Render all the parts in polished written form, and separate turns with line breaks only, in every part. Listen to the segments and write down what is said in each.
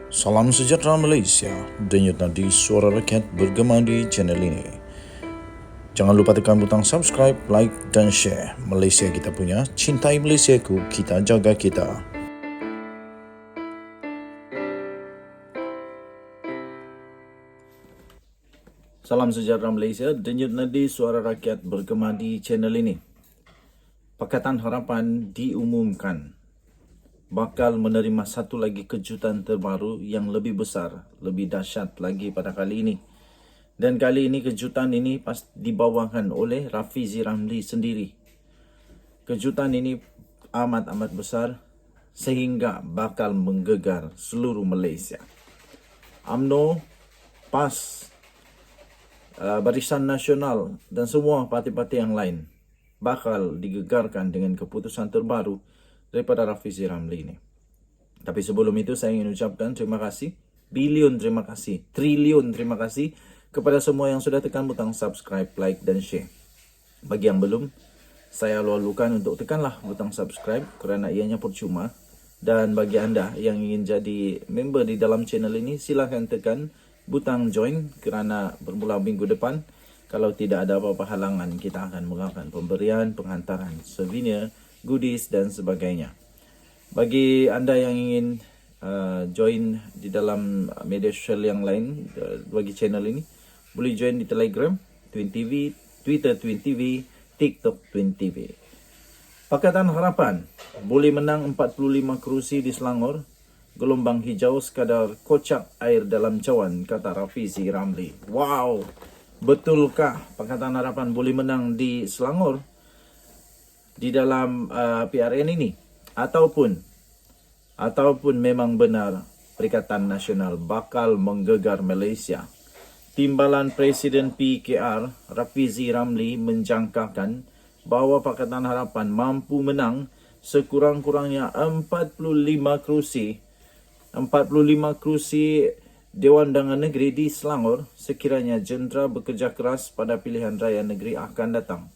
Salam sejahtera Malaysia, denyut nadi suara rakyat bergema di channel ini. Jangan lupa tekan butang subscribe, like dan share. Malaysia kita punya, cintai Malaysiaku, kita jaga kita. Salam sejahtera Malaysia, denyut nadi suara rakyat bergema di channel ini. Pakatan Harapan diumumkan bakal menerima satu lagi kejutan terbaru yang lebih besar, lebih dahsyat lagi pada kali ini. Dan kali ini kejutan ini dibawakan oleh Rafizi Ramli sendiri. Kejutan ini amat besar sehingga bakal menggegar seluruh Malaysia. UMNO, PAS, Barisan Nasional dan semua parti-parti yang lain bakal digegarkan dengan keputusan terbaru daripada Rafizi Ramli ini. Tapi sebelum itu saya ingin ucapkan terima kasih, bilion terima kasih, triliun terima kasih kepada semua yang sudah tekan butang subscribe, like dan share. Bagi yang belum, saya lalukan untuk tekanlah butang subscribe kerana ianya percuma. Dan bagi anda yang ingin jadi member di dalam channel ini, silakan tekan butang join kerana bermula minggu depan, kalau tidak ada apa-apa halangan, kita akan melakukan pemberian, penghantaran, souvenir, goodies dan sebagainya. Bagi anda yang ingin join di dalam media sosial yang lain bagi channel ini, boleh join di Telegram Twin TV, Twitter Twin TV, TikTok Twin TV. Pakatan Harapan boleh menang 45 kerusi di Selangor. Gelombang hijau sekadar kocak air dalam cawan, kata Rafizi Ramli. Wow, betulkah Pakatan Harapan boleh menang di Selangor di dalam PRN ini? Ataupun memang benar Perikatan Nasional bakal menggegar Malaysia? Timbalan Presiden PKR Rafizi Ramli menjangkakan bahawa Pakatan Harapan mampu menang sekurang-kurangnya 45 kerusi Dewan Undangan Negeri di Selangor sekiranya jentera bekerja keras pada pilihan raya negeri akan datang.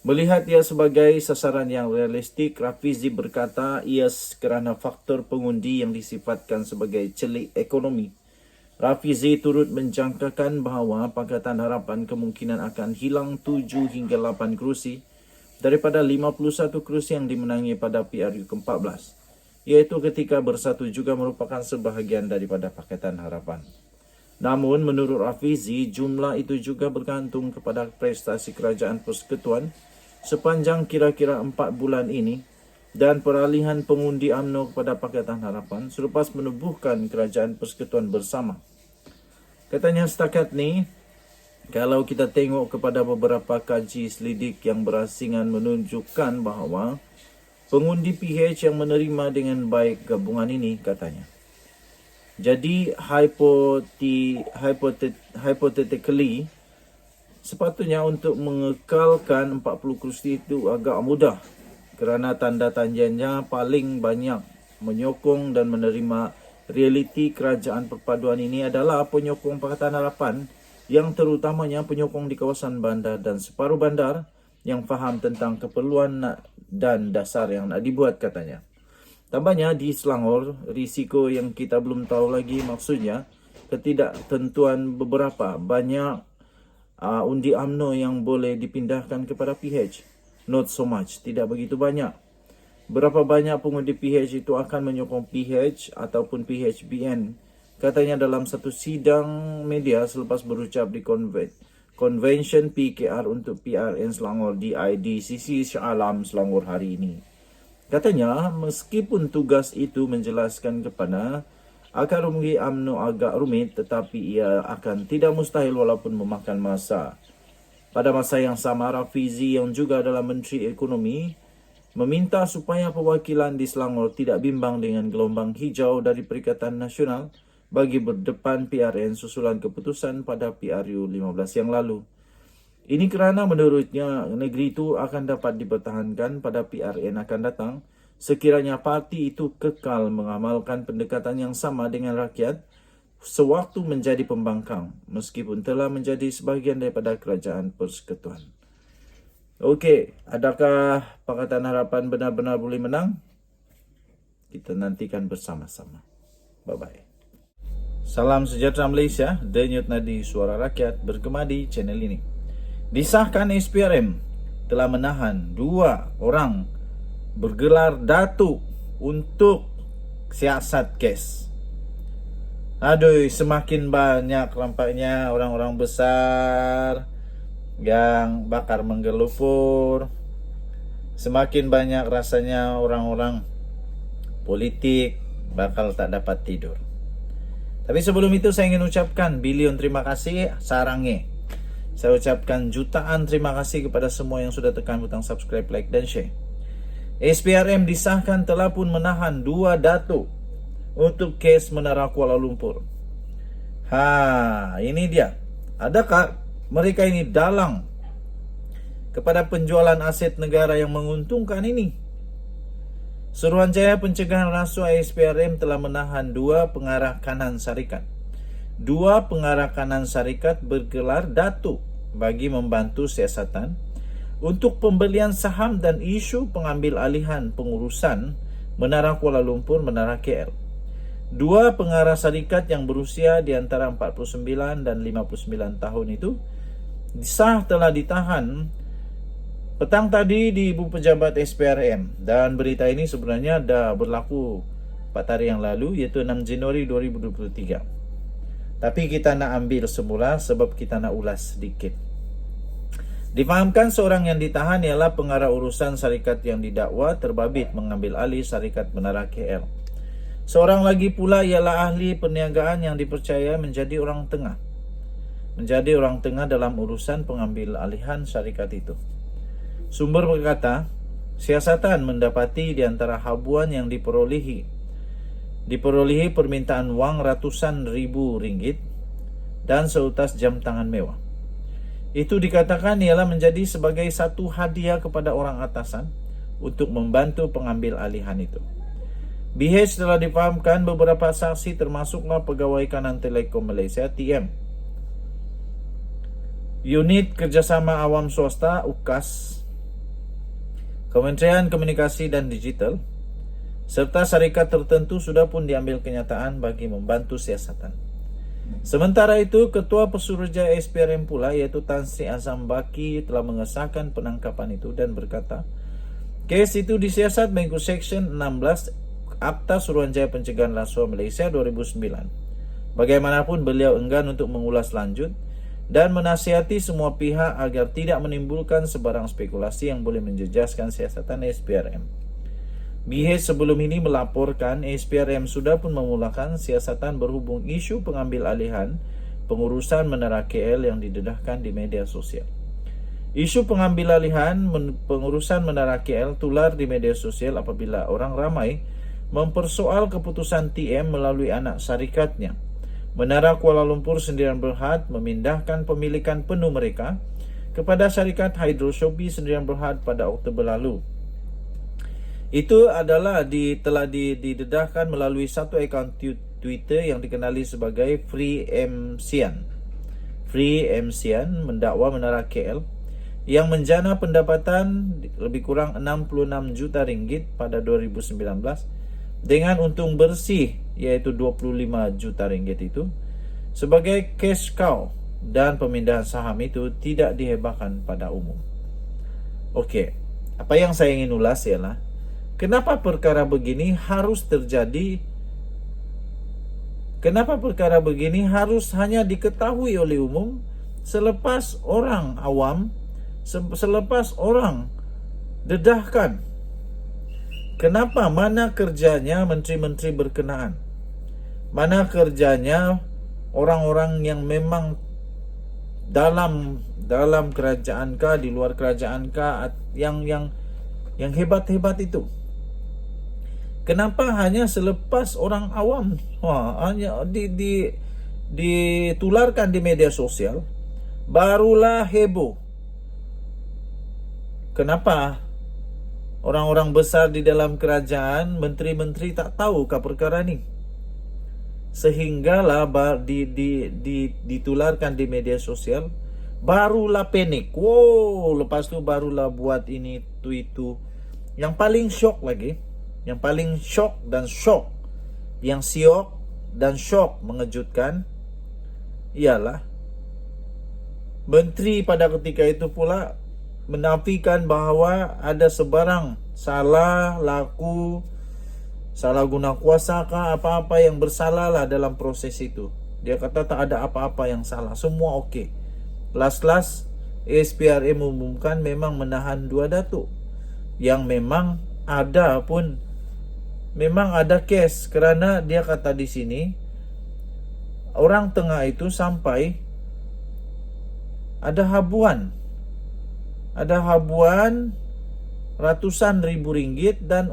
Melihat ia sebagai sasaran yang realistik, Rafizi berkata ia kerana faktor pengundi yang disifatkan sebagai celik ekonomi. Rafizi turut menjangkakan bahawa Pakatan Harapan kemungkinan akan hilang 7 hingga 8 kerusi daripada 51 kerusi yang dimenangi pada PRU ke-14. Iaitu ketika bersatu juga merupakan sebahagian daripada Pakatan Harapan. Namun menurut Rafizi, jumlah itu juga bergantung kepada prestasi Kerajaan Persekutuan sepanjang kira-kira 4 bulan ini dan peralihan pengundi UMNO kepada Pakatan Harapan selepas menubuhkan Kerajaan Persekutuan bersama. Katanya setakat ni, kalau kita tengok kepada beberapa kaji selidik yang berasingan menunjukkan bahawa pengundi PH yang menerima dengan baik gabungan ini, katanya. Jadi, hypothetically, sepatutnya untuk mengekalkan 40 kerusi itu agak mudah kerana tanda tanyanya paling banyak menyokong dan menerima realiti kerajaan perpaduan ini adalah penyokong Pakatan Harapan yang terutamanya penyokong di kawasan bandar dan separuh bandar yang faham tentang keperluan dan dasar yang nak dibuat, katanya. Tambahnya di Selangor, risiko yang kita belum tahu lagi, maksudnya ketidaktentuan beberapa banyak undi UMNO yang boleh dipindahkan kepada PH. Not so much, tidak begitu banyak. Berapa banyak pengundi PH itu akan menyokong PH ataupun PHBN, katanya dalam satu sidang media selepas berucap di Convention PKR untuk PRN Selangor di IDCC Shah Alam Selangor hari ini. Katanya, meskipun tugas itu menjelaskan kepada akar rugi UMNO agak rumit, tetapi ia akan tidak mustahil walaupun memakan masa. Pada masa yang sama, Rafizi yang juga adalah Menteri Ekonomi meminta supaya perwakilan di Selangor tidak bimbang dengan gelombang hijau dari Perikatan Nasional bagi berdepan PRN susulan keputusan pada PRU 15 yang lalu. Ini kerana menurutnya negeri itu akan dapat dipertahankan pada PRN akan datang sekiranya parti itu kekal mengamalkan pendekatan yang sama dengan rakyat sewaktu menjadi pembangkang meskipun telah menjadi sebahagian daripada Kerajaan Persekutuan. Okey, adakah Pakatan Harapan benar-benar boleh menang? Kita nantikan bersama-sama. Bye-bye. Salam sejahtera Malaysia, Denyut Nadi Suara Rakyat bergema di channel ini. Disahkan SPRM telah menahan 2 orang bergelar datuk untuk siasat kes. Aduh, semakin banyak nampaknya orang-orang besar yang bakar menggelupur. Semakin banyak rasanya orang-orang politik bakal tak dapat tidur. Tapi sebelum itu saya ingin ucapkan bilion terima kasih sarange. Saya ucapkan jutaan terima kasih kepada semua yang sudah tekan butang subscribe, like dan share. SPRM disahkan telah pun menahan 2 datuk untuk kes Menara Kuala Lumpur. Ini dia. Adakah mereka ini dalang kepada penjualan aset negara yang menguntungkan ini? Suruhanjaya Pencegahan Rasuah SPRM telah menahan 2 pengarah kanan syarikat. 2 pengarah kanan syarikat bergelar datuk bagi membantu siasatan untuk pembelian saham dan isu pengambil alihan pengurusan Menara Kuala Lumpur, Menara KL. 2 pengarah syarikat yang berusia di antara 49 dan 59 tahun itu telah ditahan petang tadi di Ibu Pejabat SPRM, dan berita ini sebenarnya dah berlaku 4 hari yang lalu, iaitu 6 Januari 2023. Tapi kita nak ambil semula sebab kita nak ulas sedikit. Difahamkan seorang yang ditahan ialah pengarah urusan syarikat yang didakwa terbabit mengambil alih syarikat Menara KL. Seorang lagi pula ialah ahli perniagaan yang dipercaya menjadi orang tengah. Menjadi orang tengah dalam urusan pengambil alihan syarikat itu. Sumber berkata, siasatan mendapati di antara habuan yang diperolehi permintaan wang ratusan ribu ringgit dan seutas jam tangan mewah. Itu dikatakan ialah menjadi sebagai satu hadiah kepada orang atasan untuk membantu pengambil alihan itu. BH telah difahamkan beberapa saksi termasuklah Pegawai Kanan Telekom Malaysia TM, Unit Kerjasama Awam Swasta UKAS, Kementerian Komunikasi dan Digital, serta syarikat tertentu sudah pun diambil kenyataan bagi membantu siasatan. Sementara itu, Ketua Pesuruhjaya SPRM pula iaitu Tan Sri Azam Baki telah mengesahkan penangkapan itu dan berkata, kes itu disiasat mengikut Seksyen 16 Akta Suruhanjaya Pencegahan Rasuah Malaysia 2009. Bagaimanapun beliau enggan untuk mengulas lanjut dan menasihati semua pihak agar tidak menimbulkan sebarang spekulasi yang boleh menjejaskan siasatan SPRM. BH sebelum ini melaporkan SPRM sudah pun memulakan siasatan berhubung isu pengambil alihan pengurusan Menara KL yang didedahkan di media sosial. Isu pengambil alihan pengurusan Menara KL tular di media sosial apabila orang ramai mempersoal keputusan TM melalui anak syarikatnya. Menara Kuala Lumpur Sendirian Berhad memindahkan pemilikan penuh mereka kepada syarikat Hydro Shopee Sendirian Berhad pada Oktober lalu. Itu adalah telah didedahkan melalui satu akaun Twitter yang dikenali sebagai Free MCian. Free MCian mendakwa Menara KL yang menjana pendapatan lebih kurang 66 juta ringgit pada 2019 dengan untung bersih iaitu 25 juta ringgit itu sebagai cash cow, dan pemindahan saham itu tidak dihebahkan pada umum. Okey, apa yang saya ingin ulas ialah kenapa perkara begini harus terjadi? Kenapa perkara begini harus hanya diketahui oleh umum selepas orang awam, selepas orang dedahkan? Kenapa? Mana kerjanya menteri-menteri berkenaan? Mana kerjanya orang-orang yang memang dalam kerajaan kah, di luar kerajaan kah, yang hebat-hebat itu? Kenapa hanya selepas orang awam hanya ditularkan di media sosial barulah heboh? Kenapa orang-orang besar di dalam kerajaan, menteri-menteri tak tahu ke perkara ni? Sehinggalah ditularkan di media sosial, barulah panik. Wow, lepas tu barulah buat ini itu. Yang paling syok lagi, yang paling syok dan syok, yang siok dan syok mengejutkan ialah menteri pada ketika itu pula menafikan bahawa ada sebarang salah laku, salah guna kuasa kah, apa-apa yang bersalah lah dalam proses itu. Dia kata tak ada apa-apa yang salah, semua okey. Last SPRM mengumumkan memang menahan 2 datuk yang memang ada kes, kerana dia kata di sini orang tengah itu sampai ada habuan ratusan ribu ringgit dan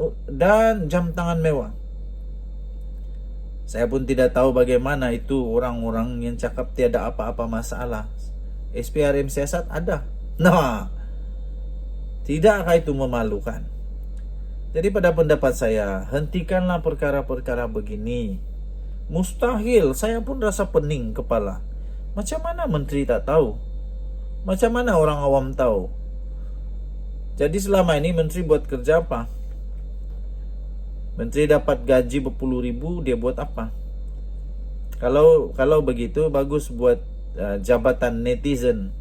jam tangan mewah. Saya pun tidak tahu bagaimana itu orang-orang yang cakap tiada apa-apa masalah. SPRM siasat ada. Nah, tidakkah itu memalukan? Jadi pada pendapat saya, hentikanlah perkara-perkara begini. Mustahil, saya pun rasa pening kepala. Macam mana menteri tak tahu? Macam mana orang awam tahu? Jadi selama ini menteri buat kerja apa? Menteri dapat gaji berpuluh ribu, dia buat apa? Kalau begitu, bagus buat jabatan netizen.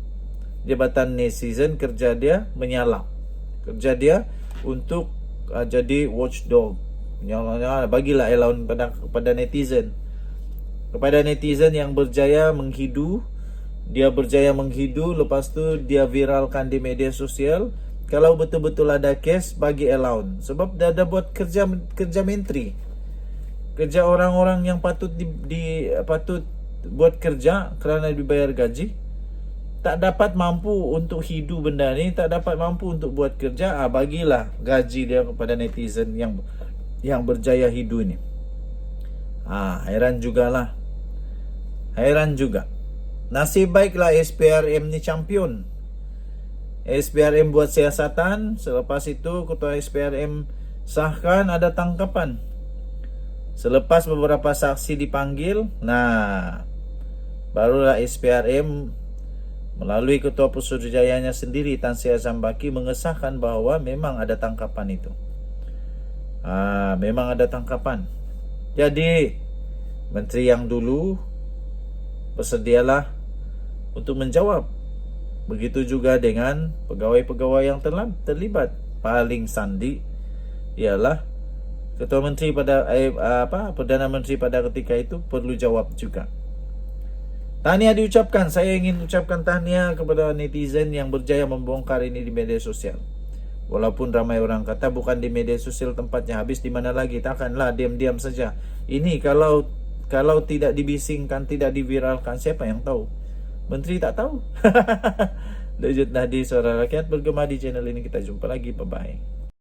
Jabatan netizen kerja dia menyalak. Kerja dia untuk jadi watchdog. Bagilah allowance kepada netizen. Kepada netizen yang berjaya menghidu, dia berjaya menghidu, lepas tu dia viralkan di media sosial. Kalau betul-betul ada kes, bagi allowance. Sebab dia ada buat kerja menteri. Kerja orang-orang yang patut patut buat kerja kerana dibayar gaji, tak dapat mampu untuk hidup benda ni, tak dapat mampu untuk buat kerja, bagilah gaji dia kepada netizen yang berjaya hidup ni. Heran jugalah. Heran juga. Nasib baiklah SPRM ni champion. SPRM buat siasatan, selepas itu ketua SPRM sahkan ada tangkapan. Selepas beberapa saksi dipanggil, barulah SPRM melalui ketua Putrajayanya sendiri Tan Sri Azam Baki mengesahkan bahawa memang ada tangkapan itu. Memang ada tangkapan. Jadi menteri yang dulu bersedialah untuk menjawab. Begitu juga dengan pegawai-pegawai yang terlibat. Paling sandi ialah ketua menteri Perdana Menteri pada ketika itu perlu jawab juga. Tahniah diucapkan. Saya ingin ucapkan tahniah kepada netizen yang berjaya membongkar ini di media sosial. Walaupun ramai orang kata bukan di media sosial tempatnya, habis di mana lagi? Takkanlah diam-diam saja. Ini kalau tidak dibisingkan, tidak diviralkan, siapa yang tahu? Menteri tak tahu. Dejut Nadi, Suara Rakyat bergema di channel ini. Kita jumpa lagi. Bye-bye.